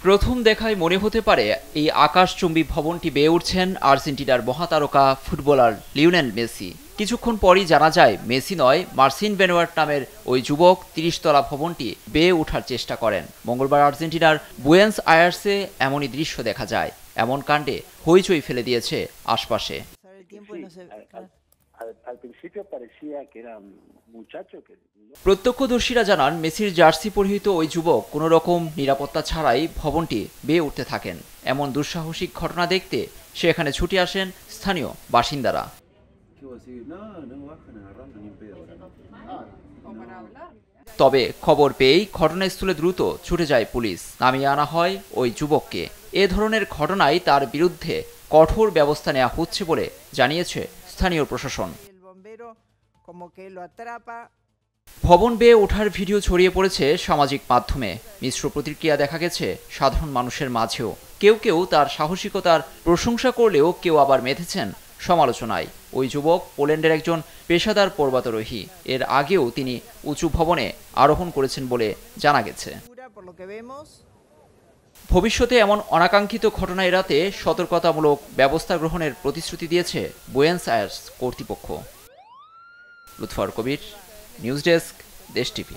প্রথম দেখায় মনে হতে পারে এই আকাশচুম্বী ভবনটি বেয়ে উঠছেন আর্জেন্টিনার মহাতারকা ফুটবলার লিওনেল মেসি। কিছুক্ষণ পরই জানা যায় মেসি নয়, মার্সিন বেনোয়াট নামের ওই যুবক ৩০ তলা ভবনটি বেয়ে ওঠার চেষ্টা করেন। মঙ্গলবার আর্জেন্টিনার বুয়েন্স আয়ার্সে এমনই দৃশ্য দেখা যায়। এমন কাণ্ডে হইচই ফেলে দিয়েছে আশপাশে। প্রত্যক্ষদর্শীরা জানান মেসির জার্সি পরিহিত ওই যুবক কোনো রকম নিরাপত্তা ছাড়াই ভবনটি বেয়ে উঠতে থাকেন। এমন দুঃসাহসিক ঘটনা দেখতে সেখানে ছুটে আসেন স্থানীয় বাসিন্দারা। তবে খবর পেয়েই ঘটনাস্থলে দ্রুত ছুটে যায় পুলিশ। নামিয়ে আনা হয় ওই যুবককে। এ ধরনের ঘটনায় তার বিরুদ্ধে কঠোর ব্যবস্থা নেওয়া হচ্ছে বলে জানিয়েছে স্থানীয় প্রশাসন। ভবন বেয়ে ওঠার ভিডিও ছড়িয়ে পড়েছে সামাজিক মাধ্যমে। মিশ্র প্রতিক্রিয়া দেখা গেছে সাধারণ মানুষের মাঝেও। কেউ কেউ তার সাহসিকতার প্রশংসা করলেও কেউ আবার মেতেছেন সমালোচনায়। ওই যুবক পোল্যান্ডের একজন পেশাদার পর্বতারোহী। এর আগেও তিনি উঁচু ভবনে আরোহণ করেছেন বলে জানা গেছে। ভবিষ্যতে এমন অনাকাঙ্ক্ষিত ঘটনা এড়াতে সতর্কতামূলক ব্যবস্থা গ্রহণের প্রতিশ্রুতি দিয়েছে বুয়েন্স আয়ার্স কর্তৃপক্ষ। লুৎফর কবির, নিউজ ডেস্ক, দেশ টিভি।